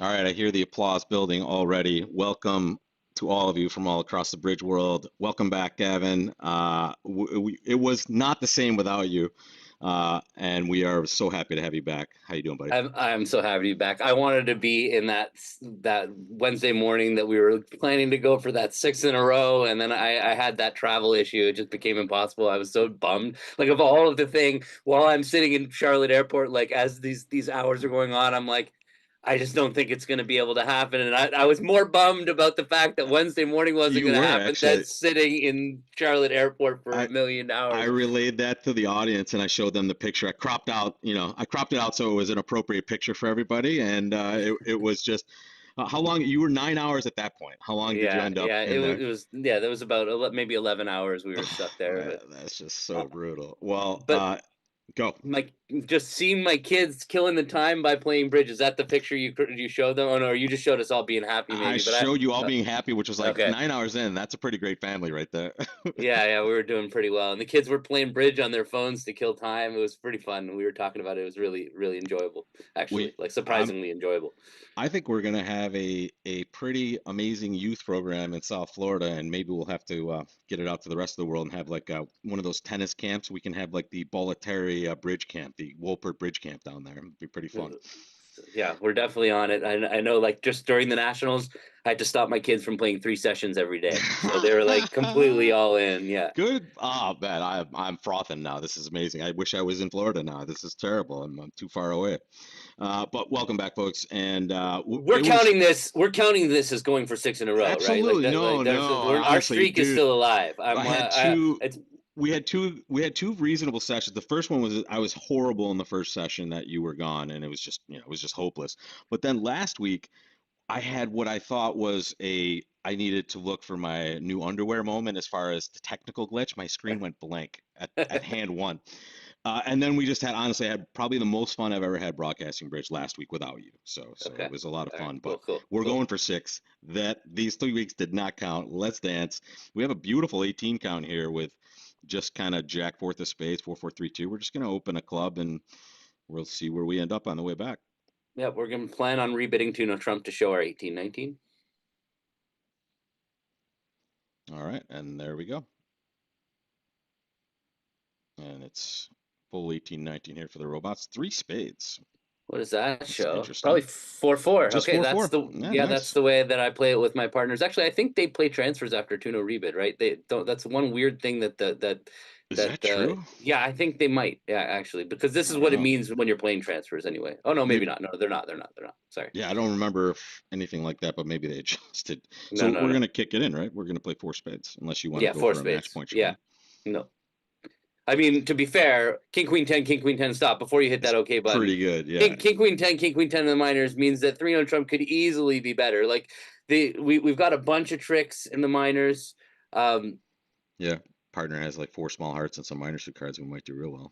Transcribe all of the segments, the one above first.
All right, I hear the applause building already. Welcome to all of you from all across the bridge world. Welcome back, Gavin. It was not the same without you, and we are so happy to have you back. How you doing, buddy? I'm so happy to be back. I wanted to be in that Wednesday morning that we were planning to go for that six in a row, and then I had that travel issue. It just became impossible. I was so bummed. Like of all of the thing, while I'm sitting in Charlotte Airport, like as these hours are going on, I'm like, I just don't think it's going to be able to happen. And I was more bummed about the fact that Wednesday morning wasn't You going to were happen than actually. sitting in Charlotte Airport for a I million I hours. relayed that to the audience and I showed them the picture. I cropped it out so it was an appropriate picture for everybody, and it was just how long you were 9 hours at that point. How long did you Yeah, end up yeah, in there? it was yeah, that was about maybe 11 hours we were stuck there. That's just But so brutal. Well, but go. my just seeing my kids killing the time by playing bridge, is that the picture you showed them? Oh no, you just showed us all being happy I maybe. But showed you all I being happy, which was like okay. 9 hours in. That's a pretty great family right there. Yeah, yeah, we were doing pretty well. And the kids were playing bridge on their phones to kill time. It was pretty fun. We were talking about it. It was really, really enjoyable, actually. We, Like I'm, surprisingly enjoyable. I think we're gonna have a pretty amazing youth program in South Florida, and maybe we'll have to get it out to the rest of the world and have like one of those tennis camps. We can have like the Bolletary Bridge Camp, the Wolpert Bridge Camp down there. It'd be pretty fun. Yeah, we're definitely on it. I know, like just during the nationals, I had to stop my kids from playing 3 sessions every day, so they were like completely all in. Yeah, Good. Oh man, I'm frothing now. This is amazing. I wish I was in Florida now. This is terrible. I'm too far away. But welcome back, folks. And we're it was counting this. We're counting this as going for six in a row, right? Like absolutely that. no, Like no. our Honestly, streak is dude, still alive. I had two. It's We had two reasonable sessions. The first one was I was horrible in the first session that you were gone, and it was just it was just hopeless. But then last week I had what I thought was a I needed to look for my new underwear moment as far as the technical glitch. My screen went blank at hand one. And then we just had honestly I had probably the most fun I've ever had broadcasting bridge last week without you. So it okay. was a lot of All right, fun. cool, But cool, we're cool. going for six. That these 3 weeks did not count. Let's dance. We have a beautiful 18 count here with just kind of jack fourth of spades, 4-4-3-2. We're just gonna open a club and we'll see where we end up on the way back. Yeah, we're gonna plan on rebidding Tuno Trump to show our 1819. All right, and there we go. And it's full 18-19 here for the robots. Three spades. What does that That's show? interesting. Probably 4-4. Just Okay, 4-4. Yeah, that's nice. the way that I play it with my partners. Actually, I think they play transfers after Tuno rebid, right? They don't. That's one weird thing Is that true? yeah, I think they might. Yeah, actually, because this I is don't what it know. means when you're playing transfers anyway. Oh no, maybe Maybe. not. No, they're not. They're not. They're not. Sorry. Yeah, I don't remember if anything like that, but maybe they adjusted. No, So no, we're no. gonna kick it in, right? We're gonna play four spades, unless you want to Yeah, go four for a match spades. point Yeah. showdown. No. I mean, to be fair, King Queen 10 stop before you hit It's that OK button. pretty good. Yeah. King Queen 10 in the minors means that 3 Trump could easily be better. Like we've got a bunch of tricks in the minors. Um, Yeah. Partner has like four small hearts and some minor suit cards. We might do real well.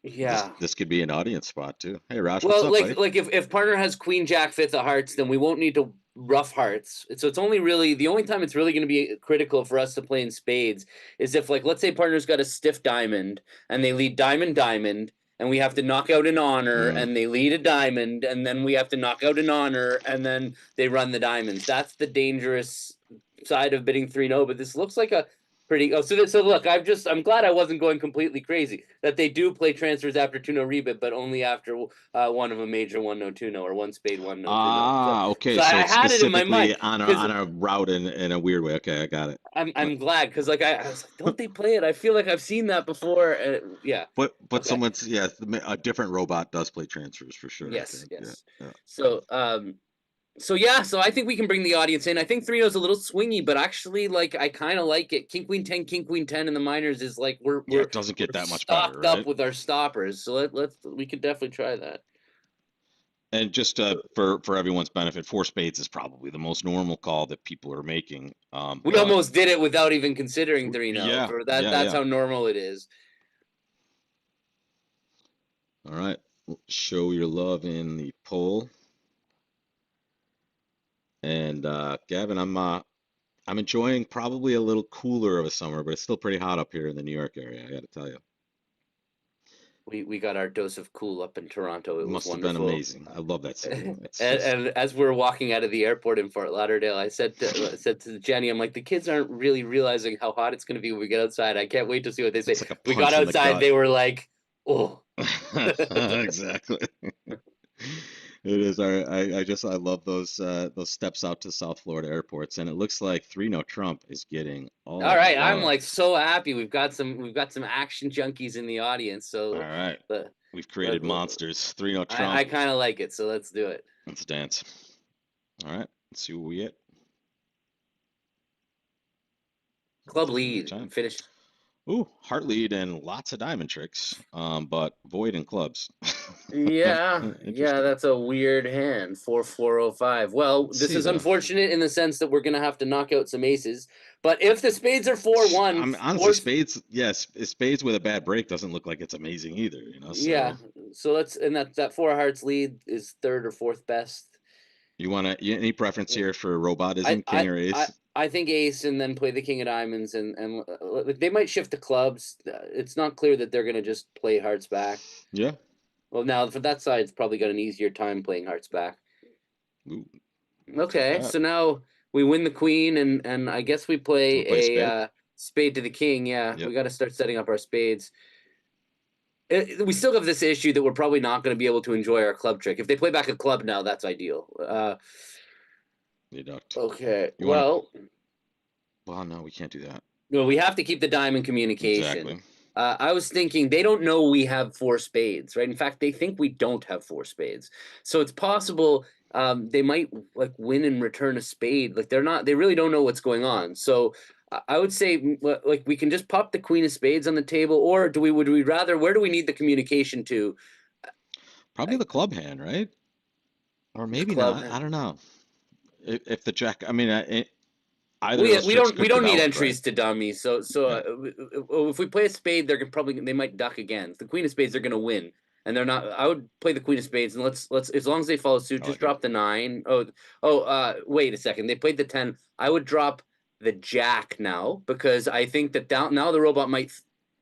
This yeah. this could be an audience spot too. Hey Raj, what's Well, up, buddy? like if partner has Queen Jack fifth of hearts, then we won't need to rough hearts. So it's only really the only time it's really going to be critical for us to play in spades is if, like, let's say partner's got a stiff diamond and they lead diamond diamond, and we have to knock out an honor, Mm. and they lead a diamond, and then we have to knock out an honor, and then they run the diamonds. That's the dangerous side of bidding 3-0. But this looks like a pretty. Oh, so look, I'm glad I wasn't going completely crazy. That they do play transfers after 2-0 rebid, but only after one of a major 1-0 2-0 or one spade 1-0 2-0. So Ah, okay. so So I it's had it in my mind specifically on because a route in a weird way. Okay, I got it. I'm glad because like I was like, don't they play it? I feel like I've seen that before. Yeah. But Okay. someone's yeah, a different robot does play transfers for sure, I Yes. think. Yeah, Yes. yeah. So so yeah, so I think we can bring the audience in. I think 3-0 is a little swingy, but actually, like, I kind of like it. King Queen 10 in the minors is like Yeah, it doesn't get we're that much better, stocked up right? with our stoppers. So we could definitely try that. And just for everyone's benefit, four spades is probably the most normal call that people are making. We But almost did it without even considering 3-0. yeah, For that, yeah, that's yeah. how normal it is. All right. Show your love in the poll. And Gavin, I'm enjoying probably a little cooler of a summer, but it's still pretty hot up here in the New York area, I got to tell you. We got our dose of cool up in Toronto. It was Must have been wonderful. amazing. I love that city. and, It's just and as we're walking out of the airport in Fort Lauderdale, I said to Jenny, I'm like, the kids aren't really realizing how hot it's going to be when we get outside. I can't wait to see what they say. it's like a We got punch in the outside, gut. they were like, oh. Exactly. It is. I love those steps out to South Florida airports, and it looks like 3-0 Trump is getting All all the right, I'm like love. so happy. We've got some action junkies in the audience. All So right, the, we've created monsters. 3-0 Trump. I kind of like it. So let's do it. Let's dance. All right, let's see what we get. Club Taking your lead time. finish. Ooh, heart lead and lots of diamond tricks, but void and clubs. Yeah, Interesting. that's a weird hand. 4-4-0-5. Well, Let's this see is though. unfortunate in the sense that we're gonna have to knock out some aces. But if the spades are 4-1, I'm honestly four, spades. Yes, spades with a bad break doesn't look like it's amazing either. yeah. So So let's and that four hearts lead is third or fourth best. you want to any preference Yeah. here for robotism, I king I or I ace? I think ace and then play the king of diamonds and they might shift the clubs. It's not clear that they're gonna just play hearts back. Yeah. Well, now for that side, it's probably got an easier time playing hearts back. Ooh, I'll take Okay, that. so now we win the queen, and I guess we We'll play play a spade. spade to the king. Yeah, we Yep. got to start setting up our spades. We still have this issue that we're probably not going to be able to enjoy our club trick. If they play back a club now, that's ideal. Deduct. Okay, You want to? well, Well, no, we can't do that. no, we have to keep the diamond communication. Exactly. I was thinking they don't know we have four spades, right? In fact, they think we don't have four spades. So it's possible they might like win and return a spade. Like they really don't know what's going on. So I would say like we can just pop the queen of spades on the table, or would we rather? Where do we need the communication to? Probably the club hand, right? Or The maybe club. not. I don't know. If the jack, I mean, either of We those we tricks don't we could don't need develop, right? entries to dummies. So Yeah. if we play a spade, they might duck again. The queen of spades, they're gonna win, and they're not. I would play the queen of spades, and let's as long as they follow suit, I just like it. drop the nine. Wait a second. They played the 10. I would drop the jack now because I think that now the robot might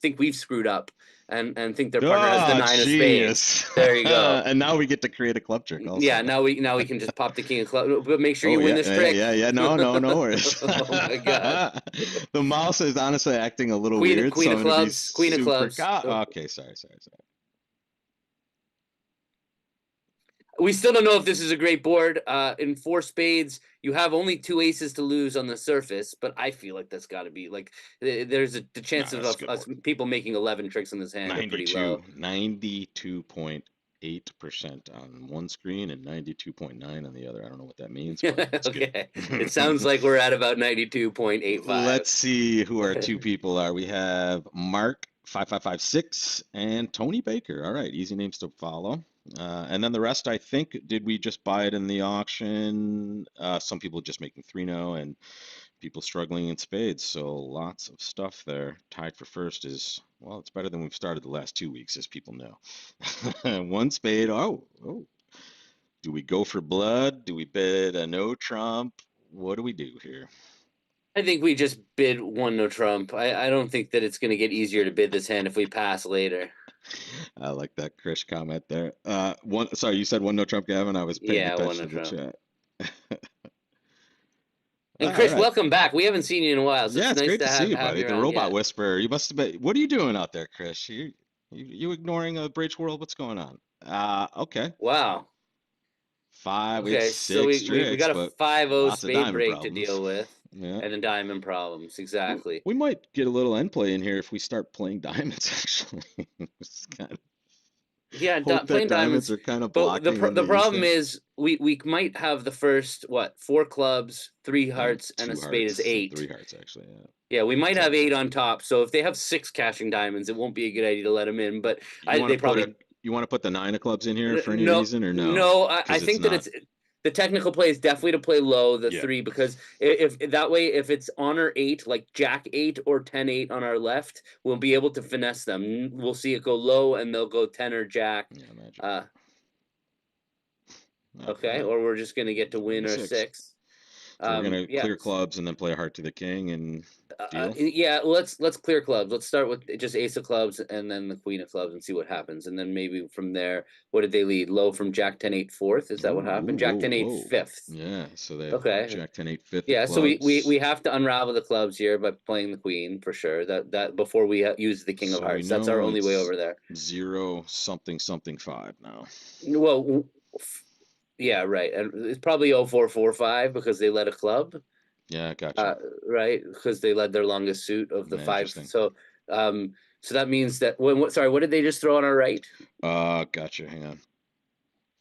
think we've screwed up and think their partner has the Oh, nine of spades. genius. There you go. And now we get to create a club trick Yeah, also. now we can just pop the king of clubs, but make sure Oh you win yeah, this yeah, trick. yeah, yeah. No, no, no worries. Oh my god. The mouse is honestly acting a little weird, so I'm gonna be Queen of super clubs. okay, sorry. We still don't know if this is a great board. In four spades, you have only two aces to lose on the surface, but I feel like that's got to be like there's the Nah, chance that's a of good us board. people making 11 tricks in this hand are pretty low. 92.8% on one screen and 92.9 on the other. I don't know what that means, but it's good. Okay, it sounds like we're at about 92.85. Let's see who our two people are. We have Mark 5556 and Tony Baker. All right, easy names to follow. And then the rest, I think, did we just buy it in the auction? Some people just making 3-0 and people struggling in spades. So lots of stuff there. Tied for first is, well, it's better than we've started the last 2 weeks, as people know. One spade. Oh. Do we go for blood? Do we bid a no Trump? What do we do here? I think we just bid one no Trump. I don't think that it's going to get easier to bid this hand if we pass later. I like that Chris comment there. Sorry, you said one no Trump, Gavin. I was paying Yeah, one attention no to the Trump. chat. And All Chris, right. welcome back. We haven't seen you in a while, so Yeah, it's it's nice great to to see you, have buddy. you The around. robot Yeah. whisperer. You must have been. What are you doing out there, Chris? You ignoring a Bridge World? What's going on? Okay. Wow. Five. We have Okay, so six we tricks, got a but 5-0 lots of spade diamond break to problems. deal with, Yeah. and then diamond problems. Exactly. We might get a little end play in here if we start playing diamonds, actually. Just kind of Yeah, hope that playing diamonds diamonds, are kind of but blocking in the the problem instant. is we might have the first what four clubs, three And hearts, and a two spade is hearts and three eight. hearts, actually. Yeah. Yeah, we might That's have eight excellent. on top. So if they have six cashing diamonds, it won't be a good idea to let them in. But You want they to put a probably you want to put the nine of clubs in here for any no, reason or no? no. I Because it's think that not. it's the technical play is definitely to play low the Yeah. three because if that way if it's honor eight like Jack 8 or 10-8 on our left, we'll be able to finesse them. We'll see it go low and they'll go 10 or Jack. Yeah, magic. Uh, All okay, right. or we're just gonna get to Queen win of or six. six. So we're gonna Yeah. clear clubs and then play a heart to the king and Deal? Yeah, let's clear clubs. Let's start with just ace of clubs and then the queen of clubs and see what happens. And then maybe from there, what did they lead? Low from Jack 10 8 fourth? Is that what Ooh, happened? whoa, Jack 10 8 whoa. fifth. Yeah, so they have Okay. Jack 10 8 fifth of Yeah, so we clubs. have to unravel the clubs here by playing the queen for sure. That before we use the king of So we hearts. That's our know only way it's over there. 0 something something 5 now. Well, yeah, right. And it's probably 0445 because they led a club. Yeah, Uh, gotcha. right, because they led their longest suit of the five. Interesting. So that means that sorry, what did they just throw on our right? Gotcha. Hang on.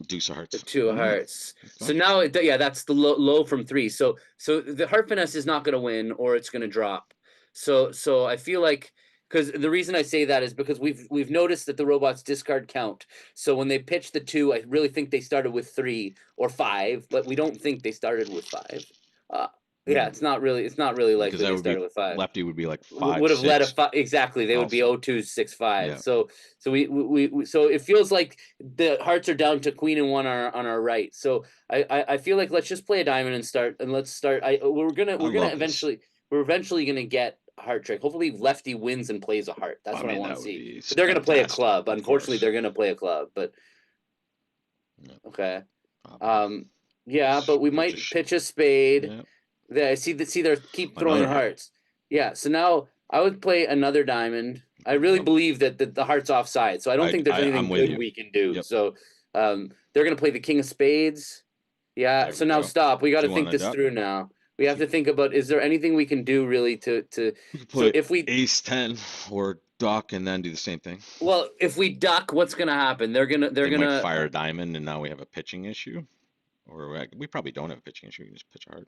Deuce of The hearts. two of Mm, hearts. So okay. now, yeah, that's the low from three. So the heart finesse is not going to win, or it's going to drop. So I feel like because the reason I say that is because we've noticed that the robots discard count. So when they pitch the two, I really think they started with three or five, but we don't think they started with five. Uh, yeah, Hmm. it's not really Because likely that they would be started with five. lefty would be like Would five have led a six five exactly. They would be also. 0265. Yeah. So so it feels like the hearts are down to queen and one on our right. So I feel like let's just play a diamond and start and let's start. I We're gonna love this. eventually gonna get a heart trick. Hopefully lefty wins and plays a heart. That's I what I mean, want that to would see. be But they're gonna play a fantastic, club. of Unfortunately, course. they're gonna play a club. But Yeah. okay. Well, Um yeah, but we pitch a might pitch a spade. yeah. They see they're keep throwing Another heart. hearts. Yeah, so now I would play another diamond. I There you really go. believe that the heart's offside, so I don't think there's I'm anything with good you. we can do. Yep. So they're gonna play the king of spades. Yeah, There so we now go. stop. We got to Do you want think to this duck? through now. We have If you to think about is there anything we can do really to we could so put if we ace 10 or duck and then do the same thing. well if we duck, what's gonna happen? They're They might gonna fire a diamond and now we have a pitching issue. Or we probably don't have a pitching issue. We can just pitch a heart.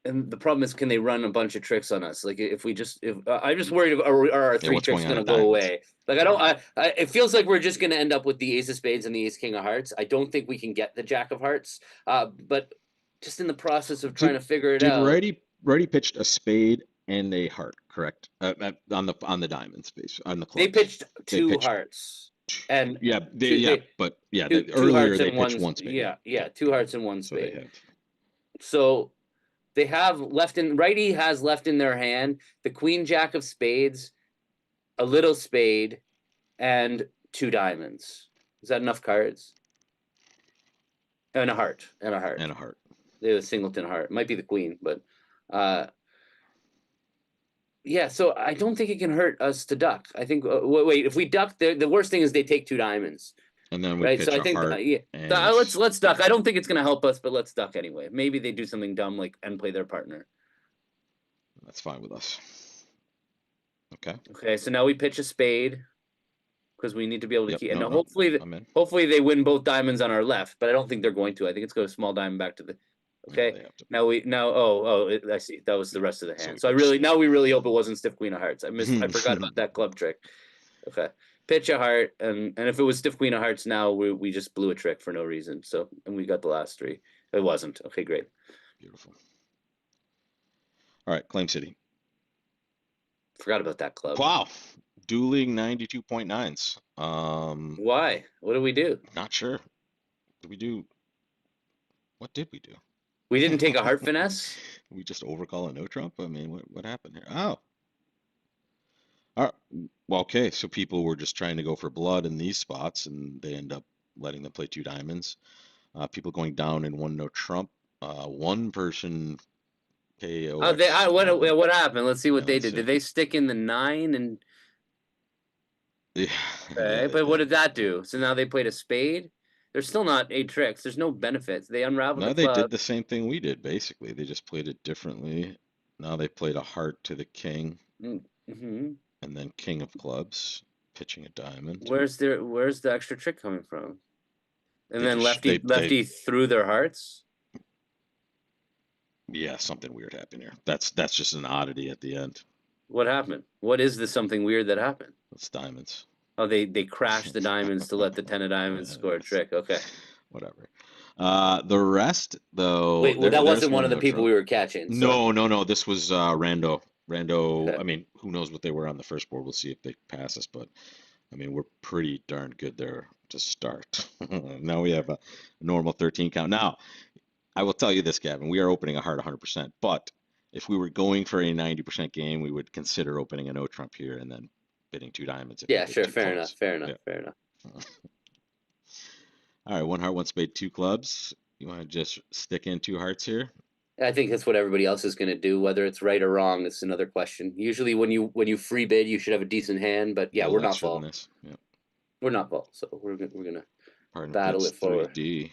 and the problem is, can they run a bunch of tricks on us? Like if we just, if I'm just worried, are our Yeah, three what's tricks going on gonna in go diamonds? away? Like I don't, it feels like we're just gonna end up with the ace of spades and the ace king of hearts. I don't think we can get the jack of hearts. But just in the process of trying Did to figure it did out, Righty pitched a spade and a heart, correct? On the diamond space on the they clubs. pitched They two pitched hearts and yeah, they but yeah, two earlier hearts they and pitched one, one spade. Yeah. yeah, Okay, two got it. hearts and one So they spade. have So they have left in righty has left in their hand the queen jack of spades, a little spade, and two diamonds. Is that enough cards? And a heart. And a and heart. a heart. They have a singleton heart. Might be the queen, but uh yeah, so I don't think it can hurt us to duck. I think wait, if we duck, the worst thing is they take two diamonds, And then we right? So pitch I a think heart yeah. So, and let's duck. I don't think it's gonna help us, but let's duck anyway. Maybe they do something dumb like and play their partner. that's fine with us. Okay. Okay, so now we pitch a spade because we need to be able to Yep. keep. And No, now no. I'm in. hopefully they win both diamonds on our left, but I don't think they're going to. I think it's going to small diamond back to the. Yeah, Okay, they have to. now I see that was the rest of the So hand. we So I pitch really now we really hope it wasn't stiff queen of hearts. I forgot spade. about that club trick. Okay, pitch a heart and if it was stiff queen of hearts now we just blew a trick for no reason. So and we got the last three. It wasn't okay. Great. Beautiful. All right, Claim City. Forgot about that club. Wow. Dueling 92.9s. Why? What did we do? Not sure. Did we do what did we do? We didn't take a heart finesse. We just overcall a no trump? I mean, what happened here? Oh. All right. Well, okay, so people were just trying to go for blood in these spots and they end up letting them play two diamonds. People going down in one no trump. One person KOX one. what happened? Let's see Yeah, what they let's did. see. Did they stick in the nine and Yeah, yeah, okay, they but what did. did that do? So now they played a spade. There's still not eight tricks. There's no benefits. They unraveled the No, they did club. the same thing we did, basically. They just played it differently. Now they played a heart to the king, Mm-hmm. and then king of clubs, pitching a diamond. Where's the extra trick coming from? And They then just lefty threw their hearts. yeah, something weird happened here. That's just an oddity at the end. What happened? What is this something weird that happened? It's diamonds. Oh, they crashed the diamonds to let the 10 of diamonds score a trick. Okay. Whatever. The rest, though, Wait, well, that there's wasn't one one of the no people trump. we were catching. So No, no, no. This was Rando. Rando. okay. I mean, who knows what they were on the first board? We'll see if they pass us, but I mean, we're pretty darn good there to start. Now we have a normal 13 count. Now, I will tell you this, Gavin. We are opening a heart 100%, but if we were going for a 90% game, we would consider opening a no trump here and then bidding two diamonds if we Yeah, bid sure. two Fair enough. clubs. Fair enough. Yeah. Fair enough. All right, one heart, one spade, two clubs. You want to just stick in two hearts here? I think that's what everybody else is going to do. Whether it's right or wrong, it's another question. Usually, when you free bid, you should have a decent hand. But A yeah, little we're not extra than full. this. Yeah. We're not full. So we're gonna Partner battle bids it forward. 3D.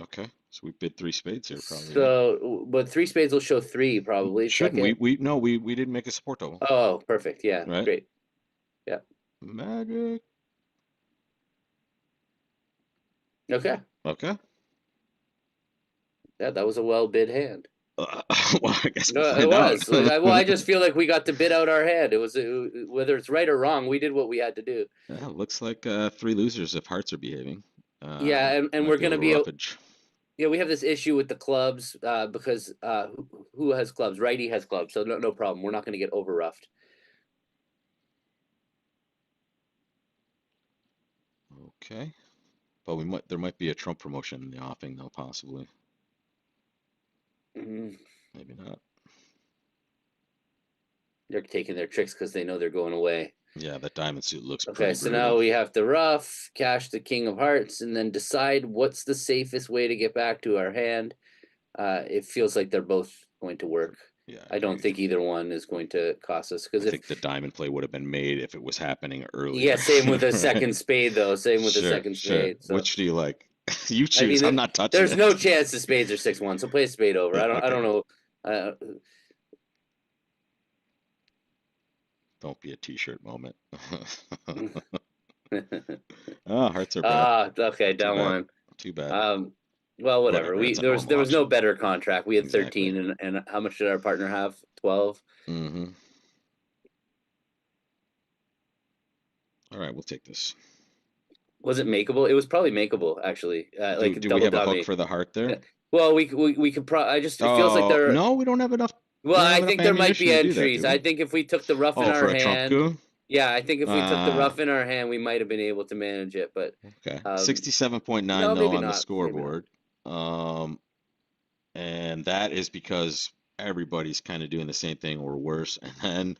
Okay, so we bid three spades here probably. Yeah. So, but three spades will show three probably. Check Shouldn't we? it. We didn't make a support double, Oh, perfect. Yeah, right? great. Yeah. Magic. Okay. Okay. Yeah, that was a well bid hand. Uh, well, I guess we'll No, it find out. was. Well, I just feel like we got to bid out our hand. It was whether it's right or wrong, we did what we had to do. Yeah, looks like three losers if hearts are behaving. Yeah, and Might we're be a gonna little be roughage. yeah, we have this issue with the clubs because who has clubs? Righty has clubs, so no problem. We're not going to get over roughed. Okay, but there might be a Trump promotion in the offing though, possibly. Mm, Maybe not. they're taking their tricks because they know they're going away. Yeah, that diamond suit looks Okay, pretty so brutal. now we have to rough, cash the king of hearts, and then decide what's the safest way to get back to our hand. It feels like they're both going to work. Yeah, I don't think either one is going to cost us I because if think the diamond play would have been made if it was happening earlier. yeah, same with a Right? second spade though. Same with a Sure, second sure. spade. So Which do you like? You I choose. mean, I'm not touching there's it. no chance the spades are 6-1. So play a spade over. Yeah, I okay. don't know. Uh, Don't be a t-shirt moment. ah, Hearts are back. okay, Too down bad. one. Too bad. Well, whatever. Whatever. It's a There was normal no option. better contract. We had Exactly. 13, and how much did our partner have? 12. Mm-hmm. All right, we'll take this. Was it makeable? It was probably makeable actually. Like Do we double have a hook dummy. for the heart there? Well, we could probably. I just it feels like Oh there. no, we don't have enough. We Well, don't I have enough think there might ammunition be to do that, do entries. I we? think if we took the rough in Oh, our for a trump hand, coup? yeah, I think if we took the Ah, rough in our hand, we might have been able to manage it. But okay. um, 67.9 no, though maybe on the not. Maybe not. scoreboard. Um, and that is because everybody's kind of doing the same thing or worse. And then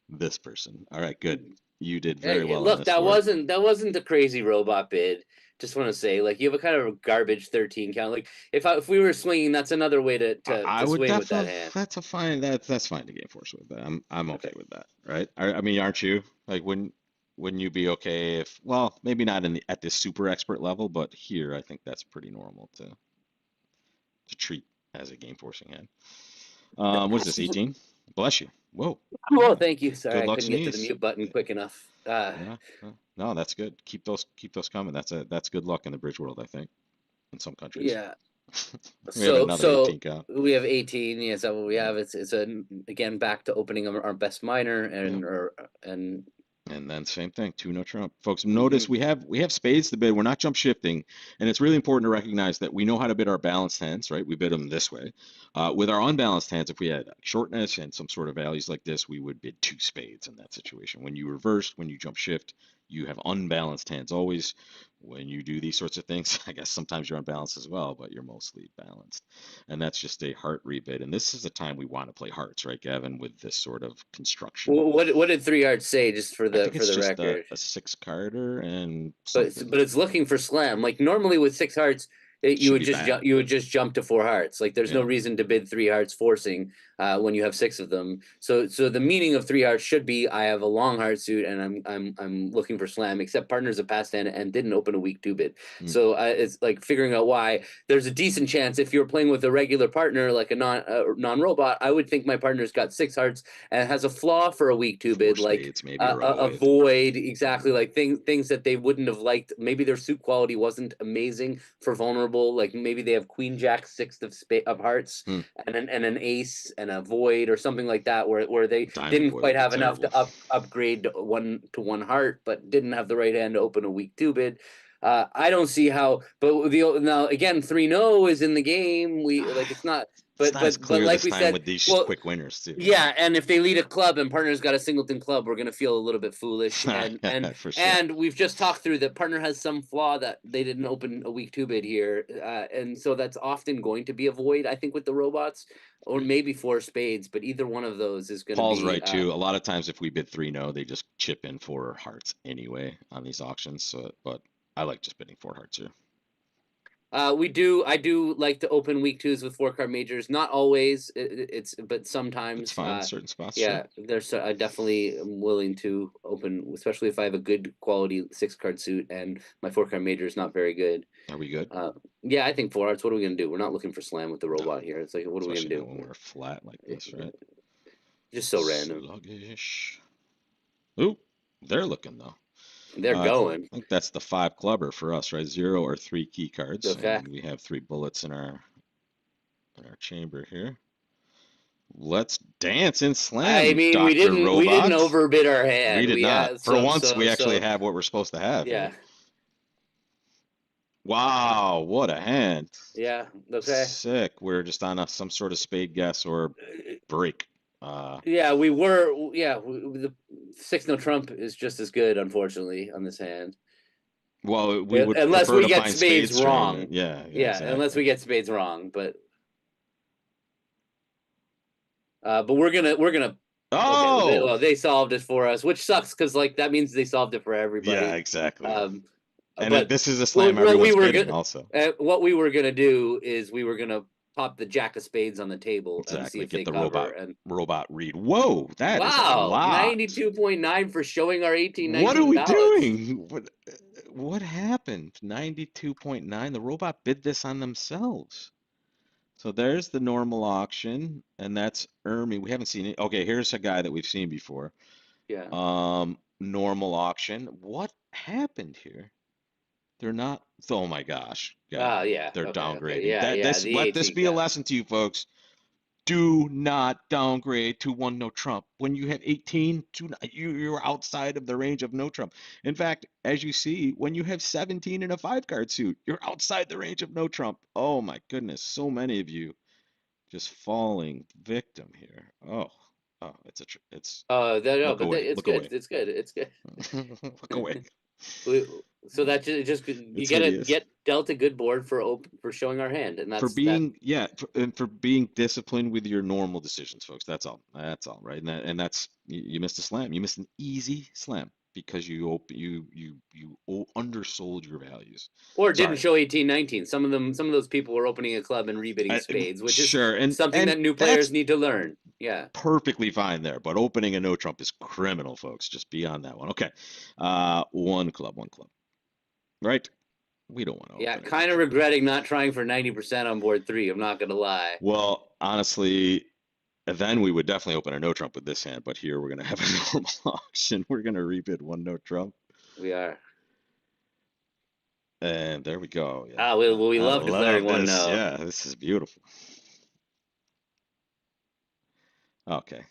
this person. All right, good. You did very well on Look, this score. that wasn't the crazy robot bid. Just want to say, like, you have a kind of a garbage 13 count. Like, if we were swinging, that's another way I to would swing with that definitely. hand. That's fine to game force with that. I'm okay Okay. with that, right? I mean, aren't you? Like, wouldn't you be okay if? Well, maybe not at this super expert level, but here I think that's pretty normal to treat as a game forcing hand. What is this? 18? Bless you. Whoa. All Well, right. thank you. Sorry, Good I luck, couldn't get to the sneeze. mute button quick enough. Yeah. No, that's good. Keep those coming. That's good luck in the bridge world, I think, in some countries. Yeah. We have another So 18 count. we have 18. Yeah, so what we Yeah. have it's a again back to opening our best minor Yeah. and And then same thing, two no trump. Folks, notice mhm. we have spades to bid. We're not jump shifting, and it's really important to recognize that we know how to bid our balanced hands, right? We bid them this way. With our unbalanced hands, if we had shortness and some sort of values like this, we would bid two spades in that situation. When you reverse, when you jump shift, you have unbalanced hands always. When you do these sorts of things, I guess sometimes you're unbalanced as well, but you're mostly balanced. And that's just a heart rebid. And this is the time we want to play hearts, right, Gavin, with this sort of construction. What did 3 yards say just I think for it's the just record? a six carder and But something. it's looking for slam. Like normally with 6 hearts, Should be bad. you would just jump to 4 hearts. Like there's no Yeah. reason to bid 3 hearts forcing when you have six of them. So the meaning of 3 hearts should be I have a long heart suit and I'm looking for slam. Except partners have passed in and didn't open a weak two bid. Mm. So it's like figuring out why. There's a decent chance if you're playing with a regular partner like a non robot, I would think my partner's got 6 hearts and has a flaw for a weak two Four bid like spades, maybe, or a a void. void exactly like things that they wouldn't have liked. Maybe their suit quality wasn't amazing for vulnerable. Like maybe they have queen jack six of hearts Hmm. and an ace and a void or something like that where they Diamond didn't void quite would be have enough terrible. to upgrade one to one heart, but didn't have the right hand to open a weak two bid. I don't see how, but now again, 3-0 is in the game. We like it's not It's not as but clear like this we time said, with these well, quick winners too. yeah, and if they lead a club and partner's got a singleton club, we're gonna feel a little bit foolish. For sure. We've just talked through that partner has some flaw that they didn't open a week two bid here, and so that's often going to be a void. I think with the robots, or Agreed. maybe four spades, but either one of those is going to Paul's be. right too. A lot of times, if we bid 3 no, they just chip in 4 hearts anyway on these auctions. So, but I like just bidding 4 hearts here. I do like to open week twos with 4 card majors. Not always, but It's sometimes. fine. Certain spots, sure. Yeah, there's I definitely am willing to open, especially if I have a good quality 6 card suit and my 4 card major is not very good. Are we good? Yeah, I think 4 hearts. What are we gonna do? We're not looking for slam with the No, robot here. It's like, what are we gonna especially do? not when we're flat like this, right? Just so random. Sluggish. Ooh, they're looking though. They're I going. think that's the 5 clubber for us, right? 0 or 3 key cards, Okay. and we have 3 bullets in our chamber here. Let's dance and I slam, mean, Dr. we didn't Robot. overbid our We hand. did We not. For so once, we actually so have what we're supposed to have yeah. here. Wow, what a hand. Yeah. Okay. Sick. We're just on some sort of spade guess or break. Yeah, we were. Yeah, the 6 no trump is just as good, unfortunately, on this hand. Well, we would Unless prefer we to get find spades spades tournament. wrong. Yeah, Yeah, unless exactly. we get spades wrong, but we're gonna. Okay, Oh, well, they solved it for us, which sucks because like that means they solved it for yeah, everybody. exactly. Um, And but this is a slam everyone's bidding also. what we were gonna do is we were gonna pop the jack of spades on the table and see Exactly. if Get they the cover. And robot read. Whoa, that is a wow, lot. 92.9 for showing our 18, What are 19 we ballots. doing? What happened? 92.9. The robot bid this on themselves. So there's the normal auction, and that's Ermi. We haven't seen it. Okay, here's a guy that we've seen before. Yeah. Normal auction. What happened here? They're not. Oh my gosh, Gavin. Yeah. They're Okay. downgrading. Yeah. Yeah. The Let this 18 be a cap. lesson to you folks. Do not downgrade to 1 no trump. When you have 18, you're outside of the range of no trump. In fact, as you see, when you have 17 in a 5 card suit, you're outside the range of no trump. Oh my goodness, so many of you just falling victim here. Oh, it's No, look but away, it's look good. away, It's good. It's good. look away. So that just you It's hideous. get dealt a good board for showing our hand, and For that's that. being and for being disciplined with your normal decisions, folks. That's all, right? And that's you missed a slam. You missed an easy slam because you undersold your values. Or didn't Sorry. show 18, 19. Some of those people were opening a club and rebidding spades, which is Sure, something and that new that's players need to learn. Yeah. perfectly fine there, but opening a no trump is criminal, folks. Just be on that one. Okay. One club. Right? We don't want to Yeah, open a no kind of trump. regretting not trying for 90% on board 3. I'm not gonna lie. Well, honestly, then we would definitely open a no trump with this hand, but here we're gonna have a normal auction. We're gonna rebid 1 no trump. We are. And there we go. Yeah. We I love declaring love one this. no. Yeah, this is beautiful. Okay.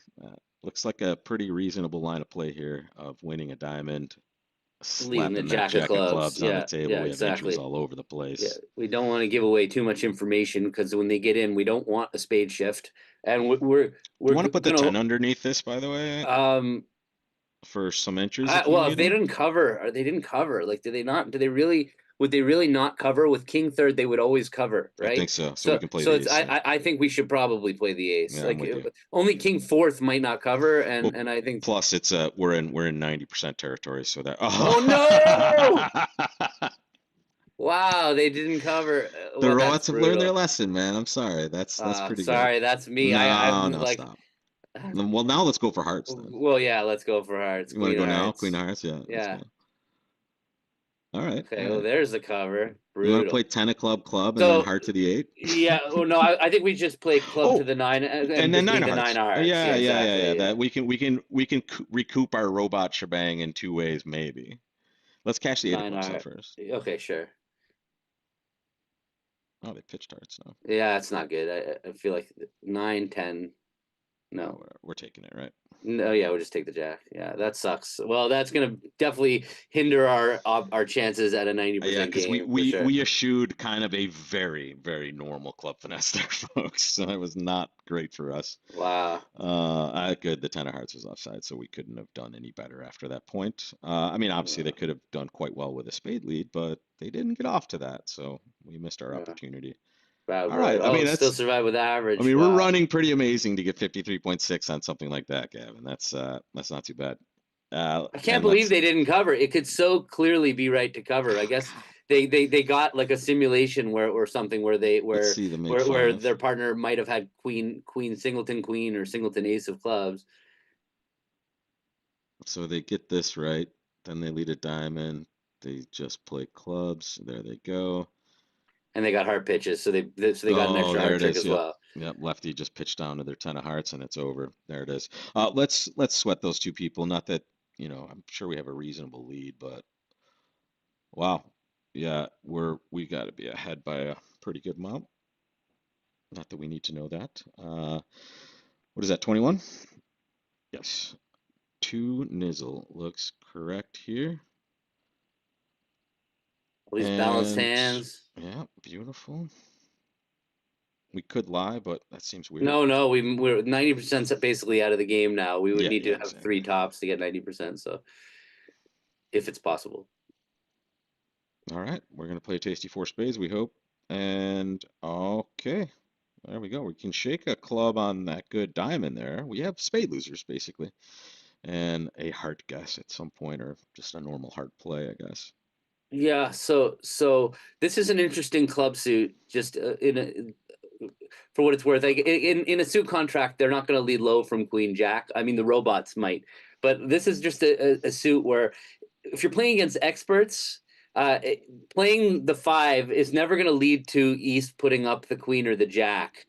Looks like a pretty reasonable line of play here of winning a diamond, Leaving the slapping that jack of jack of clubs. clubs on the Yeah, table. yeah, We have entries exactly. all over the Yeah, place. we don't want to give away too much information because when they get in, we don't want a spade shift, and Do you we're want to put the gonna 10 underneath this, by the way, um. for some entries if you Well, if need they them? didn't cover, or they didn't cover, like, did they not? Do they really? Would they really not cover with king third? They would always cover, I think right? so. So we can play the It's ace. Yeah. I think we should probably play the ace. Yeah, I'm Like with you. only king fourth might not cover, Well, and I think. plus it's we're in 90% territory, so that Oh no! Wow, they didn't cover. the Well, that's robots have learned their brutal. lesson, man. I'm sorry. That's pretty good. Sorry, that's me. No, I'm no, like, stop. Well, now let's go for hearts then. well, yeah. Let's go for hearts. You want to Queen go of now? Queen hearts. of hearts? Yeah, let's Yeah. go. All right, all Okay. Oh, right. there's the cover. You want to play Brutal. 10 of club and then So heart to the 8? yeah, well, no, I think we just play club to Oh, the 9 and and then just 9 leave of the 9 hearts. of hearts. Yeah, Yeah, yeah, yeah, yeah. exactly. Yeah, That we can recoup our robot shebang in 2 ways, maybe. Let's cash the 8 of 9 clubs of though hearts. first. Okay, sure. Oh, they pitched hearts now. Yeah, it's not good. I feel like 9, 10. No. Whatever. We're taking it, right? No, yeah, we'll just take the jack. Yeah, that sucks. Well, that's gonna definitely hinder our chances at a ninety Yeah, percent because we game for we sure. we eschewed kind of a very, very normal club finesse there, folks. So it was not great for us. Wow. Good. The ten of hearts was offside, so we couldn't have done any better after that point. I mean, obviously they Yeah. could have done quite well with a spade lead, but they didn't get off to that, so we missed our Yeah. opportunity. Bad All boy. right. I Oh, mean, still that's. survive with I average. mean, we're Wow. running pretty amazing to get 53.6 on something like that, Gavin. That's not too bad. I can't And believe let's they didn't cover. It could so clearly be right to cover. I guess they got like a simulation where or something where they let's see the make where five. their partner might have had queen singleton queen or singleton ace of clubs, So they get this right, then they lead a diamond. They just play clubs. There they go. and they got heart pitches, so they got an Oh, extra there heart it trick is. as Yep. well. Yep. Lefty just pitched down to their ten of hearts and it's over. There it is. Let's sweat those two people. Not that, I'm sure we have a reasonable lead, but wow. Yeah, we got to be ahead by a pretty good amount. Not that we need to know that. What is that, 21? Yes. Two nizzle looks correct here. All these balanced And hands. yeah, beautiful. We could lie, but that seems weird. No, we're 90% basically out of the game now. We would Yeah, need yeah, to have three exactly. tops to get 90%. So if it's possible. All right, we're gonna play Tasty Four Spades, we hope. And okay, there we go. We can shake a club on that good diamond there. We have spade losers basically, and a heart guess at some point, or just a normal heart play, I guess. Yeah, so this is an interesting club suit. Just for what it's worth, like in a suit contract, they're not going to lead low from Queen Jack. I mean, the robots might, but this is just a suit where if you're playing against experts, playing the five is never going to lead to East putting up the queen or the jack.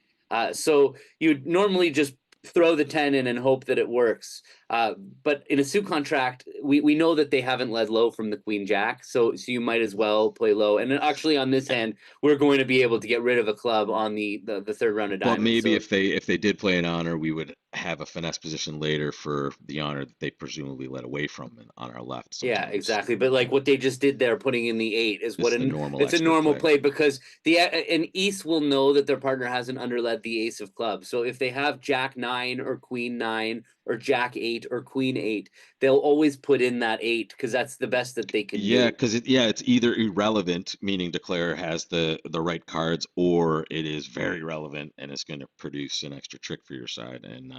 So you'd normally just throw the 10 in and hope that it works. But in a suit contract, we know that they haven't led low from the queen jack, so you might as well play low. And actually, on this hand, we're going to be able to get rid of a club on the third round of But diamonds. maybe So if they did play an honor, we would have a finesse position later for the honor that they presumably led away from on our left yeah, sometimes. exactly. But like what they just did there, putting in the eight, is what It's the normal it's a expert normal play. play because the an East will know that their partner hasn't underled the ace of clubs. So if they have Jack nine or Queen nine or Jack eight or Queen eight, they'll always put in that eight because that's the best that they can Yeah, do. because it's either irrelevant, meaning declare has the right cards, or it is very relevant and it's going to produce an extra trick for your side. And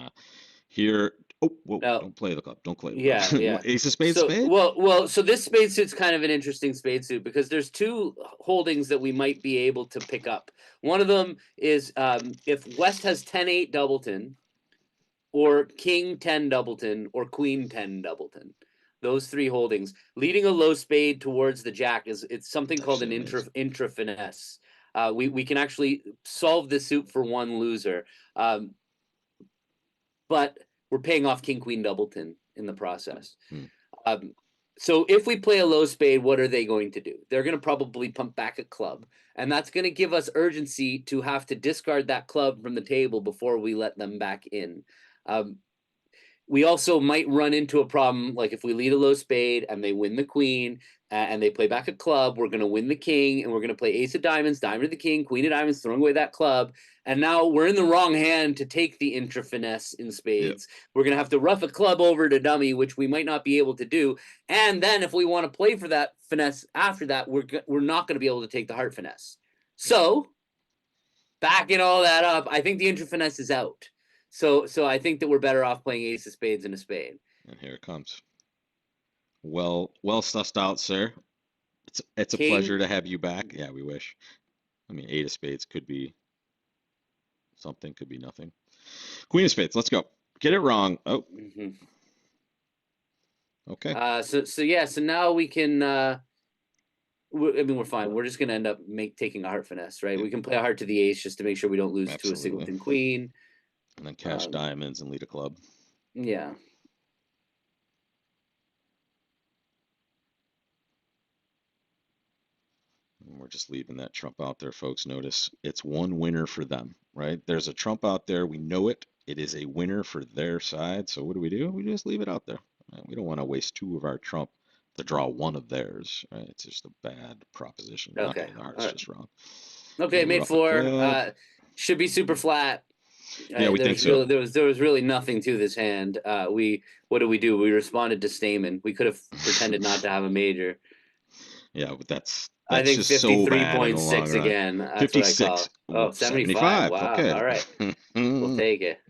here, oh, whoa, Now, don't play the club, don't play the yeah, club. yeah. Ace of spades, So spade. so this spade suit's kind of an interesting spade suit because there's two holdings that we might be able to pick up. One of them is if West has 10-8 doubleton, or King 10 doubleton, or Queen 10 doubleton. Those three holdings. Leading a low spade towards the jack is it's something It's called actually an amazing. intra finesse. We can actually solve this suit for one loser, but we're paying off King Queen doubleton in the process. Hmm. Um, so if we play a low spade, what are they going to do? They're going to probably pump back a club, and that's going to give us urgency to have to discard that club from the table before we let them back in. Um, we also might run into a problem like if we lead a low spade and they win the queen and they play back a club, we're going to win the king and we're going to play ace of diamonds, diamond to the king, queen of diamonds, throwing away that club. And now we're in the wrong hand to take the intra finesse in Yep. spades. We're going to have to rough a club over to dummy, which we might not be able to do. And then if we want to play for that finesse after that, we're not going to be able to take the heart finesse. So backing all that up, I think the intra finesse is out. So I think that we're better off playing ace of spades and a spade. And here it comes. Well sussed out, sir. It's a pleasure King. to have you back. Yeah, we wish. I mean, eight of spades could be something, could be nothing. Queen of spades. Let's go. Get it wrong. Oh, Mm-hmm. okay. So yeah. So now we can. I mean, we're fine. We're just gonna end up taking a heart finesse, right? Yep, We can play a heart to the ace just to make sure we don't lose to a absolutely. singleton queen. And then cash Um, diamonds and lead a club. yeah. And we're just leaving that trump out there, folks. Notice it's one winner for them, right? There's a trump out there. We know it. It is a winner for their side. So what do? We just leave it out there. We don't want to waste two of our trump to draw one of theirs. Right? It's just a bad proposition. Okay. Okay, the All heart's right. just wrong. Okay, We're made off the four. cup. Should be super flat. Yeah, we think so. There was really nothing to this hand. We what did we do? We responded to Stamen. We could have pretended not to have a major. Yeah, but I that's think just so bad in the long 53.6 run. again. That's what I 56. call. Ooh, Oh, 75. 75. Wow. Okay. All right. We'll take it.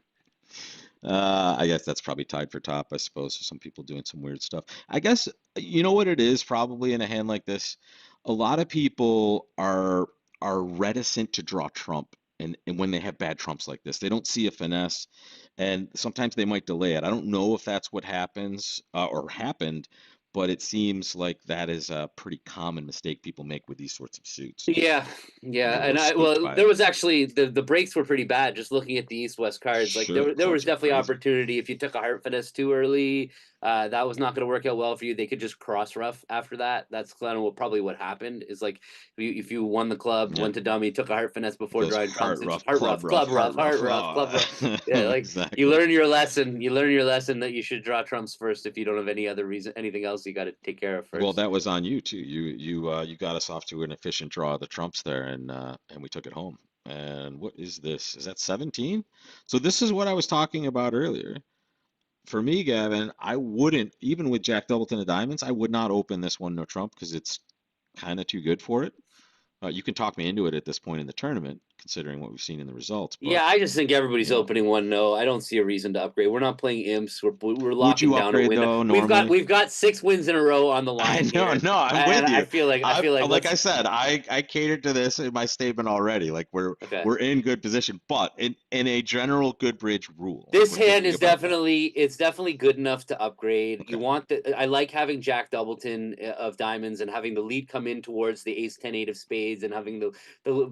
I guess that's probably tied for top, I suppose. So some people doing some weird stuff. I guess you know what it is probably in a hand like this. A lot of people are reticent to draw trump, and when they have bad trumps like this, they don't see a finesse, and sometimes they might delay it. I don't know if that's what happens or happened, but it seems like that is a pretty common mistake people make with these sorts of suits. Yeah, I yeah, get a and little I spooked well, by there it. was actually the breaks were pretty bad. Just looking at the East West cards, like Sure, there was clubs are definitely crazy. opportunity if you took a heart finesse too early. That was not going to work out well for you. They could just cross rough after that. That's kind of probably what happened. Is like if you won the club, Yeah. went to dummy, took a heart finesse It before goes drawing heart trumps. It's rough, heart club rough, rough, club rough, heart heart rough. rough, club Oh, rough. Yeah, like you exactly. learn your lesson. You learn your lesson that you should draw trumps first if you don't have any other reason, anything else you got to take care of Well, first. that was on you too. You got us off to an efficient draw of the trumps there, and we took it home. And what is this? Is that 17? So this is what I was talking about earlier. For me, Gavin, I wouldn't, even with Jack Doubleton of Diamonds, I would not open this one no trump because it's kind of too good for it. You can talk me into it at this point in the tournament, considering what we've seen in the results. But Yeah, I just think everybody's you know, opening one. No, I don't see a reason to upgrade. We're not playing imps. We're would locking you down a upgrade win. though normally? We've got 6 wins in a row on the I line know, here, no, I'm and with you. I feel like Like I let's said, I catered to this in my statement already. Like okay. we're in good position, but in a general good bridge rule, like This we're hand thinking is about that. definitely it's definitely good enough to upgrade. You Okay, want the I like having Jack Doubleton of diamonds and having the lead come in towards the Ace 10 8 of spades and having so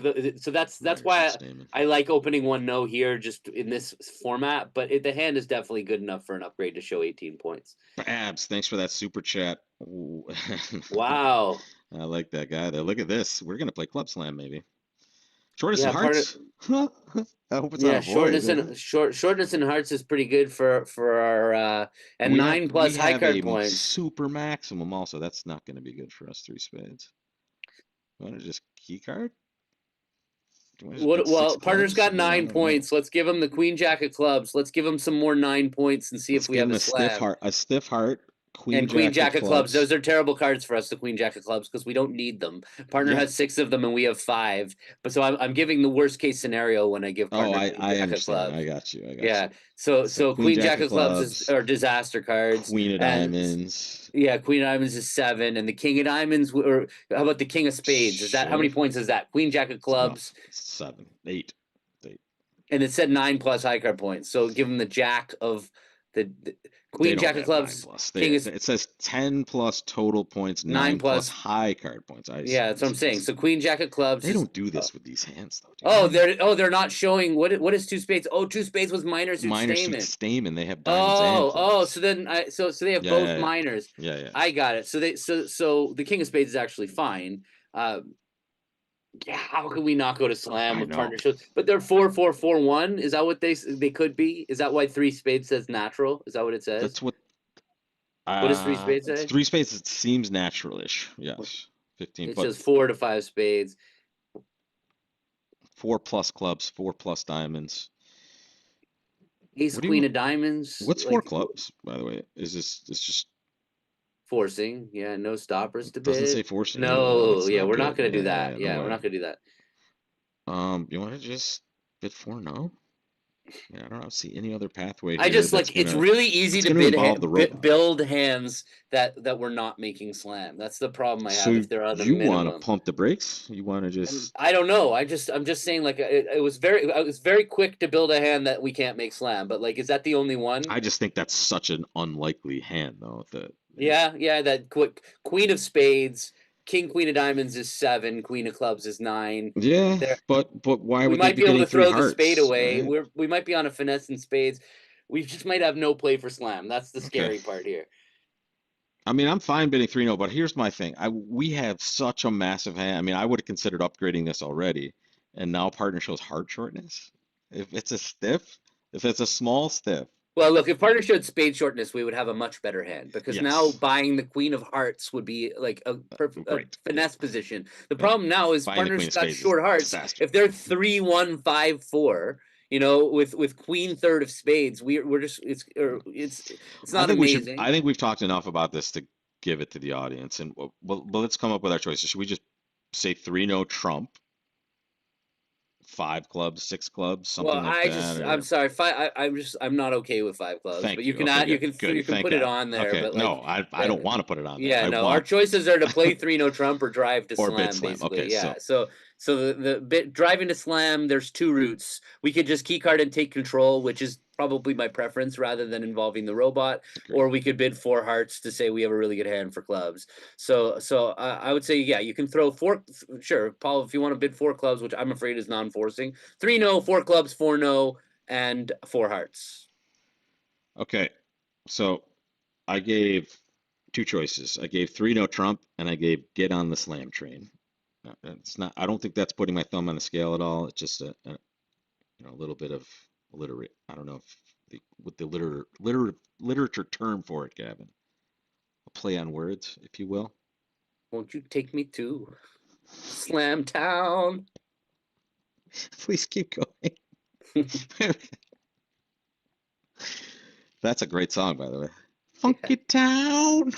that's Myers and why Stamen. I like opening one no here just in this format. But the hand is definitely good enough for an upgrade to show 18 points. Abs, thanks for that super chat. Ooh. Wow. I like that guy there. Look at this. We're gonna play Club Slam, maybe. Shortest in Yeah, part of hearts. I hope it's not yeah, a void. shortness and hearts is pretty good for our and nine We plus high have card a points. super maximum also. That's not going to be good for us. Three spades. You want to just key card? Do you want to just What? bet six Well, partner's clubs? got I mean, I nine don't know. points. Let's give him the queen jack of clubs. Let's give him some more 9 points and see Let's if we give have him a slam. a stiff heart, queen And queen jack of jack of clubs. clubs. Those are terrible cards for us. The queen jack of clubs because we don't need them. Partner Yeah. has 6 of them and we have 5. But so I'm giving the worst case scenario when I give Oh, partner queen I jack of understand. I clubs. got you. I got Yeah. you. So So queen queen jack jack of of clubs is clubs, are disaster cards queen of and diamonds. yeah, Queen of Diamonds is 7, and the King of Diamonds, or how about the King of Spades? Is that how Sure. many points is that? Queen Jack of It's Clubs, enough. It's 7, 8, 8. and it said 9 plus high card points. So give him the Jack of the They Queen don't Jack of have 9 Clubs, plus. King is It says 10 plus total points, 9 9 plus plus. high card points. I see. Yeah, I that's what I'm see. I saying. see. So Queen Jack of Clubs They is. don't do this with these hands though, do Oh, they? they're not showing what is two spades. Oh, two spades was minor suit Minor suit Stamen. Stamen, they have diamonds and So clubs. then so they have Yeah, both yeah, yeah. minors. Yeah, yeah. I got it. So the King of Spades is actually fine. Uh, Yeah, how can we not go to slam I with know. partnerships? But they're 4-4-4-1. Is that what they could be? Is that why three spades says natural? Is that what it says? That's what What does three spades it's say? three spaces. It seems naturalish. Yes. 15, It but says 4 to 5 spades. 4 plus clubs, 4 plus diamonds. Ace What do you queen of diamonds, what's 4 like clubs, by the way? Is this it's just forcing. Yeah, no stoppers it to doesn't say bid. forcing either. No, No, it's yeah, not we're not good. gonna do Yeah, yeah, that. yeah, no Yeah, we're way. not gonna do that. You want to just bid 4 no? Yeah, I don't see any other pathway I here just like it's really easy that's to gonna involve the robot. build hands that we're not making slam. That's the problem I have So if they're on a you want to minimum. pump the brakes? You want to just I don't know. I'm just saying like I was very quick to build a hand that we can't make slam, but like is that the only one? I just think that's such an unlikely hand though that Yeah, that quick queen of spades, king queen of diamonds is 7, queen of clubs is 9. yeah, There but why we would they might be be able getting to three throw the spade hearts, away. right? We might be on a finesse and spades. We just might have no play for slam. That's the Okay. scary part here. I mean, I'm fine bidding 3 no, but here's my thing. We have such a massive hand. I mean, I would have considered upgrading this already, and now partner shows heart shortness. If it's a stiff, If it's a small stiff, Well, look, if partner showed spade shortness, we would have a much better hand because now yes, buying the queen of hearts would be like a perfect a great. Yeah, finesse position. The yeah. problem now is Buying the partners queen of got spades is short hearts. disaster. If they're 3-1-5-4, with queen third of spades, we're just it's I not think we should. amazing. I think we've talked enough about this to give it to the audience, and let's come up with our choices. Should we just say three no trump, five clubs, six clubs, Well, something like that, I'm or sorry, I'm not okay with five clubs, but thank you you. can Okay, add, good, good. you can Thank put it God. on there, Okay, but like, no, I uh, don't want to put it on there. yeah, I no, our want choices are to play three no trump or drive to or bid slam, slam. basically. Okay, Yeah, so so the bit driving to slam, there's two routes. We could just keycard and take control, which is probably my preference rather than involving the robot, agreed. or we could bid four hearts to say we have a really good hand for clubs. So I would say, yeah, you can throw four. Sure, Paul, if you want to bid four clubs, which I'm afraid is non-forcing. Three no, four clubs, four no, and four hearts. Okay, so I gave two choices. I gave three no Trump, and I gave get on the slam train. It's not. I don't think that's putting my thumb on the scale at all. It's just a little bit of illiterate. I don't know if what the literature term for it, Gavin. A play on words, if you will. Won't you take me to Slam Town? Please keep going. That's a great song, by the way. Yeah. Funky Town.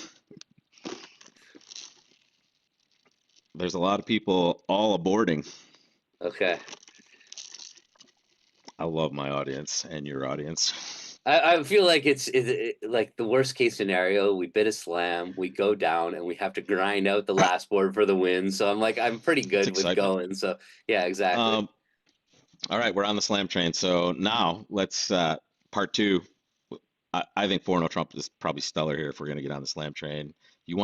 There's a lot of people all aborting. Okay. I love my audience and your audience. I feel like like the worst case scenario. We bid a slam, we go down, and we have to grind out the last board for the win. So I'm pretty It's good with excitement. going. So yeah, exactly. Um, all right, we're on the slam train. So now let's part two. I think 4-0 Trump is probably stellar here if we're gonna get on the slam train. Do you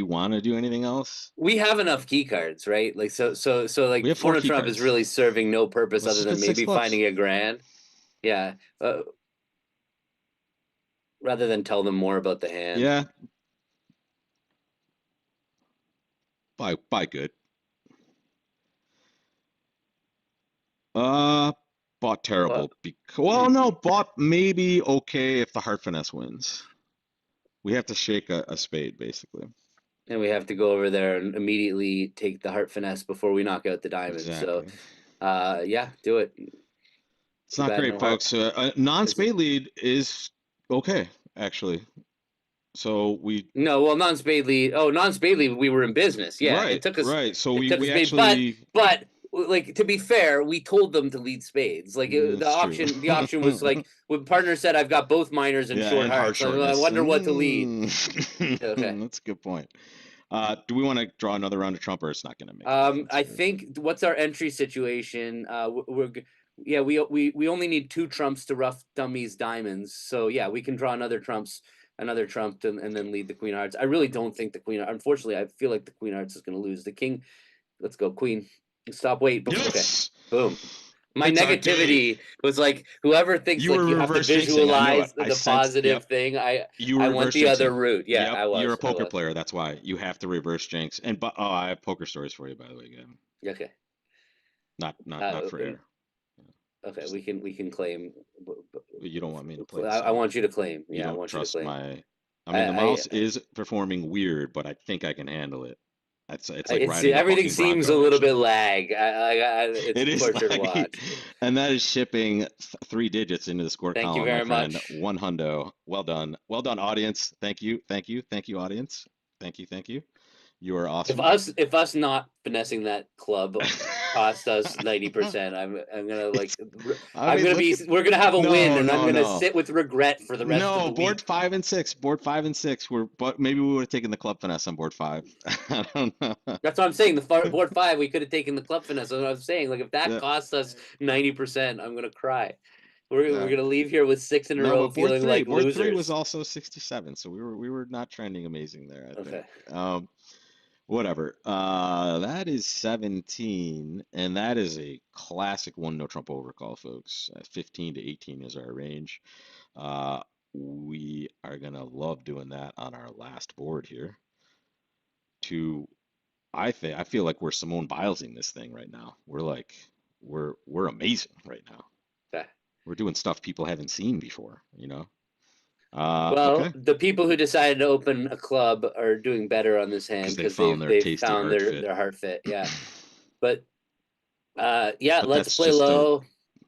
want to do anything else? We have enough key cards, right? Like We like have four Forno key Trump is cards. really serving no purpose Let's other just than bid six maybe clubs. finding a grand. Yeah. Rather than tell them more about the hand. Yeah, buy good. Uh, bought Well, terrible. Well, no, bought maybe okay if the heart finesse wins. We have to shake a spade, basically. and we have to go over there and immediately take the heart finesse before we knock out the diamond. So, Exactly. yeah, do it. It's Too not bad great, no heart. folks. A Is it? non-spade lead is okay, actually. So we No, well, non-spade lead. Oh, non-spade lead. We were in business. Yeah, right, right. So It we took us we spade, actually but like to be fair, we told them to lead spades. Like it's true. the option was like when partner said, "I've got both minors and Yeah, short and heart hearts." I shortness. wonder what to lead. Okay. That's a good point. Do we want to draw another round of Trump, or it's not going to make a difference I here? think what's our entry situation? Yeah, we only need two trumps to rough dummies diamonds. So yeah, we can draw another trump, and then lead the queen hearts. I really don't think the queen. Unfortunately, I feel like the queen hearts is going to lose. The king. Let's go, queen. Stop. Wait. Before. Okay. Yes, Boom. My it's our day. negativity was like whoever thinks You like were you have to reverse jinxing. I knew it. visualize I the sensed. Yep. positive thing. You were I went reverse the other jinxing. route. Yeah, Yep. You're a I poker was. player. That's why you have to reverse jinx. And but oh, I have poker stories for you, by the way, Gavin. Okay. Not for air. Okay, Just we can claim. you don't want me to play the I song. want you to claim. You Yeah, I don't want you to trust claim. my. I mean, the I mouse is performing weird, but I think I can handle it. It's like it's riding a everything bucking seems a bronco, little bit actually. lag. It's It is torture to laggy, watch. and that is shipping three digits into the score Thank you column, my very friend. much. One hundo. Well done, audience. Thank you, audience. Thank you. You are awesome. If us not finessing that club cost us 90%, I'm gonna like It's. I mean, look at. we're gonna have a win, No, and I'm no, gonna no. sit with regret for the rest of No, the board week. 5 and 6. Board 5 and 6. But maybe we would have taken the club finesse on board five. I don't know. That's what I'm saying. The board five, we could have taken the club finesse. That's what I'm saying. Like if that Yeah, costs us 90%, I'm gonna cry. We're yeah. gonna leave here with six in a No, row, but feeling like board three was losers. also 67, so we were not trending amazing there, I think. Okay. Whatever. That is 17, and that is a classic one no Trump overcall, folks. 15 to 18 is our range. Uh, we are gonna love doing that on our last board here. To I feel like we're Simone Bilesing this thing right now. We're amazing right now. Okay. We're doing stuff people haven't seen before, you know? Well, Okay. the people who decided to open a club are doing better on this Because hand they because found their they've tasty found heart fit. their heart fit. Yeah, but yeah, But let's that's play just a low.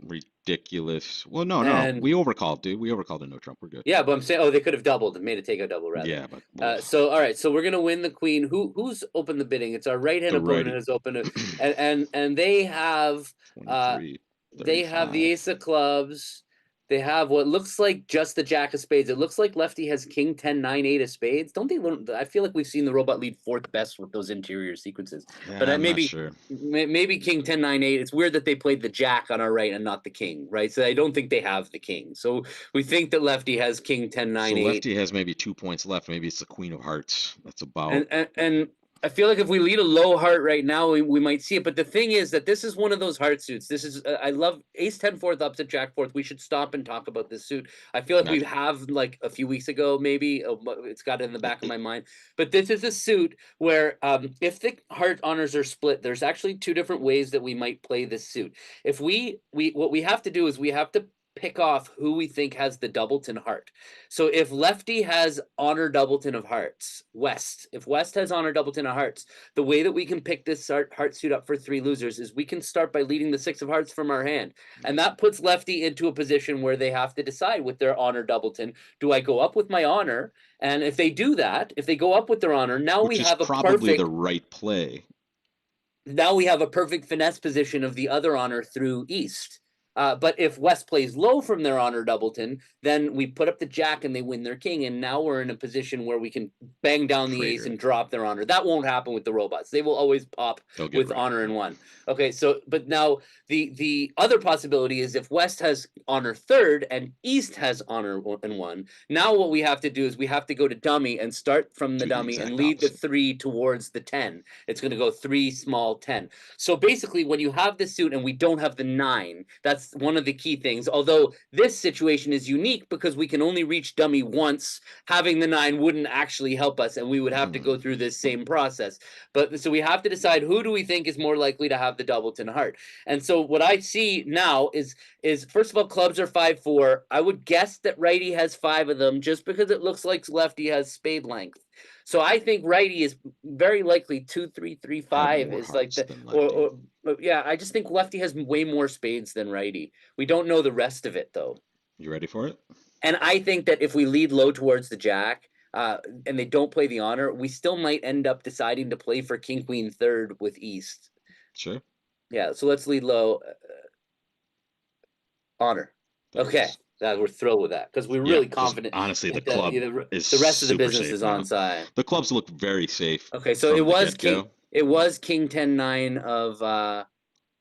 ridiculous. Well, no, no. And We overcalled, dude. We overcalled a no trump. We're good. yeah, but I'm saying, oh, they could have doubled and made a takeout double rather. Yeah, but ugh, So all right, so we're gonna win the queen. Who's opened the bidding? It's our right hand the opponent righty. has opened it, and uh 23, they have the 35. ace of clubs. They have what looks like just the jack of spades. It looks like lefty has king 10 9 8 of spades. Don't they learn? I feel like we've seen the robot lead fourth best with those interior sequences. But Yeah, I'm not sure. maybe king 10 9 8. It's weird that they played the jack on our right and not the king, right? So I don't think they have the king. So we think that lefty has king 10 9 So 8. lefty has maybe 2 points left. Maybe it's the queen of hearts. That's about And I feel like if we lead a low heart right now, we might see it. But the thing is that this is one of those heart suits. This is I love ace 10 fourth upset jack fourth. We should stop and talk about this suit. I feel like we not. have like a few weeks ago, maybe it's got it in the back of my mind. But this is a suit where if the heart honors are split, there's actually two different ways that we might play this suit. If we what we have to do is we have to pick off who we think has the doubleton heart. So if lefty has honor doubleton of hearts, West, if West has honor doubleton of hearts, the way that we can pick this heart suit up for three losers is we can start by leading the six of hearts from our hand. And that puts lefty into a position where they have to decide with their honor doubleton, do I go up with my honor? And if they do that, if they go up with their honor, Which is probably the right play. now we have a perfect finesse position of the other honor through East. But if West plays low from their honor doubleton, then we put up the jack and they win their king, and now we're in a position where we can bang down the ace Crater and it. drop their honor. That won't happen with the robots; they will always pop They'll get with wrecked. honor Yeah. in one. Okay, so but now the other possibility is if West has honor third and East has honor in one. Now what we have to do is we have to go to dummy and start from the Do the dummy and exact lead the opposite. three towards the 10. It's going to go 3 small 10. So basically, when you have this suit and we don't have the 9, that's one of the key things. Although this situation is unique because we can only reach dummy once, having the 9 wouldn't actually help us, and we would have to go through this same process. But so we have to decide who do we think is more likely to have the doubleton heart. And so what I see now is first of all, clubs are 5-4. I would guess that righty has 5 of them just because it looks like lefty has spade length. So I think righty is very likely 2-3-3-5 Have more is like hearts the than or, lefty. or yeah, I just think lefty has way more spades than righty. We don't know the rest of it though. You ready for it? And I think that if we lead low towards the jack, and they don't play the honor, we still might end up deciding to play for king queen third with East. Sure. Yeah, so let's lead low. Honor. There it Okay, is. that we're thrilled with that because we're Yeah, really because confident honestly, the that club is the rest of the super business safe is on now. side. The clubs look very safe Okay, so from the get-go. it was king 10-9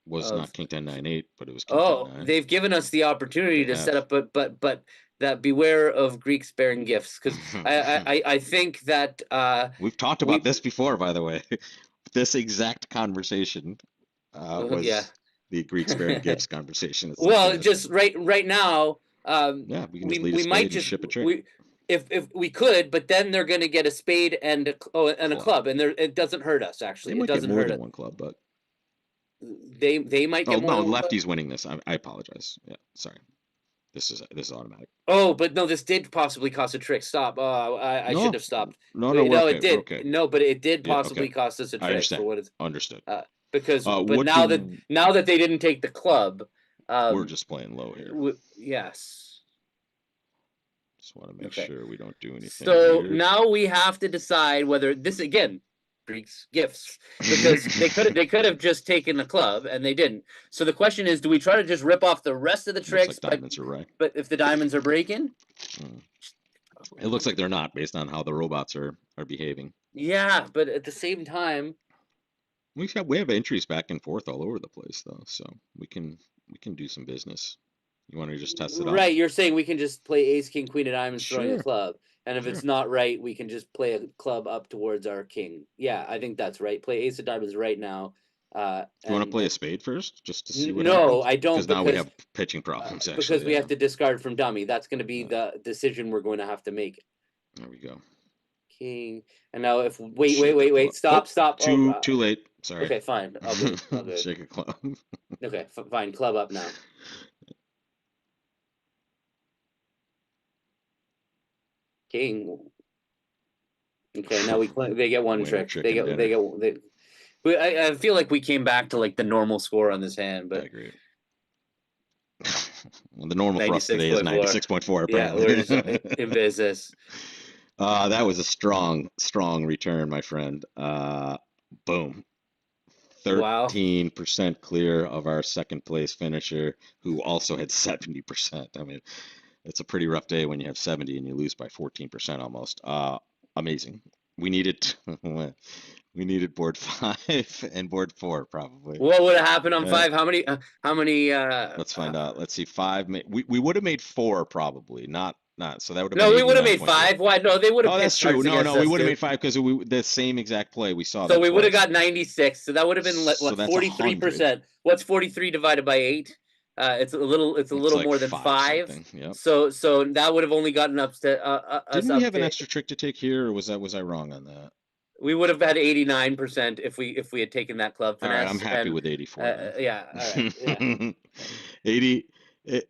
Was of not king 10 9 8, but it was king 10 oh, 9. they've given us the opportunity They to set have. up, but that beware of Greeks bearing gifts because I think that We've talked about we this before, by the way. This exact conversation yeah. was the Greek sparing gifts conversation. It's like, Well, yeah, just right now, yeah, we can just lead a we might spade and just ship a trick. we if we could, but then they're going to get a spade and a Club. club, and it doesn't hurt us They actually. It might get doesn't more hurt than us. one club, but They might oh get more no, than one club. lefty's winning this. I apologize. Yeah, sorry. This is automatic. Oh, but no, this did possibly cost a trick. Stop. Oh, I should No, have stopped. no, we're No, okay. it We're did. okay. No, but it did Yeah, okay. possibly cost us a I trick for understand. what it's Understood. because. But What do now that they didn't take the club, we're just playing low here. yes. Just want to make Okay. sure we don't do anything So weird. now we have to decide whether this again, Greeks gifts, because they could have just taken the club and they didn't. So the question is, do we try to just rip off the rest of the Looks tricks? like diamonds are right. But if the diamonds are breaking, It looks like they're not based on how the robots are behaving. yeah. But at the same time, We have entries back and forth all over the place though, so we can do some business. You want to just test it out? right? You're saying we can just play ace, king, queen of diamonds, throwing a Sure, club, and if sure. it's not right, we can just play a club up towards our king. Yeah, I think that's right. Play ace of diamonds right now. You want to And play a spade first, just to see what no, happens? I don't Because now we have pitching problems. because Actually, we yeah. have to discard from dummy. That's going to be Uh, the decision we're going to have to make. there we go. King, and now if Shake a club. stop, Oh, stop. Oh, too late. Sorry. okay, fine. I'll good. I'll good. Shake a club. Okay, fine. Club up now. king. Okay, now they get one Winner trick. They chicken get they dinner. get they. I feel like we came back to like the normal score on this hand, I but agree. Well, the normal for us today is 96.4. 96.4 Yeah, we're apparently. just in business. That was a strong, strong return, my friend. Boom. Wow. 13% clear of our second place finisher, who also had 70%. I mean, it's a pretty rough day when you have 70 and you lose by 14% almost. Amazing. We needed we needed board 5 and board 4 probably. What would have happened on Uh, 5? How many let's find out. Let's see. We would have made 4 probably, not so that would have been no, we would have made 89.3. 5. Why? No, they would have Oh, that's pitched true. cards No, against no, we us would have too. made 5 because the same exact play. We saw So that we would have twice. got 96. So that would have been So what, that's 100. 43%. What's 43 divided by 8? It's a It's little like more than 5 5. something. Yep. So that would have only gotten us Didn't we up have an to, extra trick to take here, or was I wrong on that? we would have had 89% if we had taken that club All right, I'm finesse. happy And with 84 yeah, all right. Yeah. then. 80,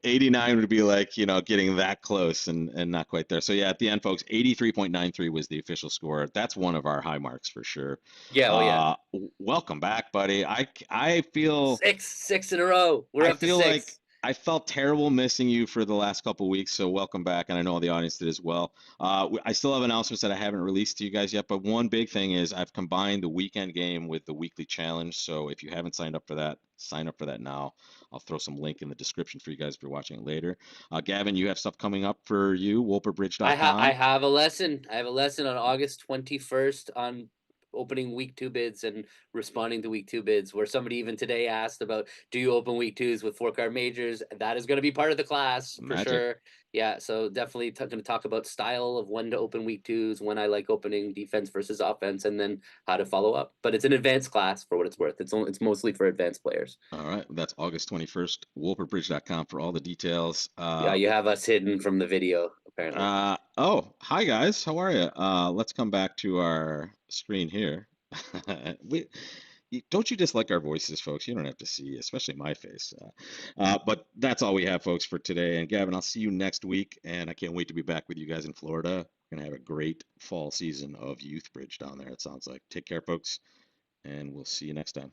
89 would be like, getting that close and not quite there. So yeah, at the end, folks, 83.93 was the official score. That's one of our high marks for sure. Yeah, oh yeah. Welcome back, buddy. I feel Six in a row. We're I up to feel like 6. I felt terrible missing you for the last couple of weeks, so welcome back, and I know the audience did as well. I still have announcements that I haven't released to you guys yet, but one big thing is I've combined the weekend game with the weekly challenge. So if you haven't signed up for that, sign up for that now. I'll throw some link in the description for you guys if you're watching it later. Gavin, you have stuff coming up for you, I wolperbridge.com. have a lesson. I have a lesson on August 21st on opening week 2 bids and responding to week 2 bids, where somebody even today asked about, do you open week 2s with 4 card majors? That is going to be part of the class for Magic. sure. Yeah, so definitely going to talk about style of when to open week 2s, when I like opening defense versus offense, and then how to follow up. But it's an advanced class for what it's worth. It's mostly for advanced players. All right, that's August 21st, wolperbridge.com for all the details. Yeah, you have us hidden from the video apparently. Oh, hi guys. How are you? Let's come back to our screen here. We, don't you dislike our voices, folks? You don't have to see, especially my face. But that's all we have, folks, for today. And Gavin, I'll see you next week. And I can't wait to be back with you guys in Florida. We're gonna have a great fall season of Youth Bridge down there, it sounds like. Take care, folks, and we'll see you next time.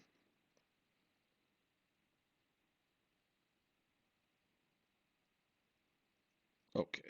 Okay.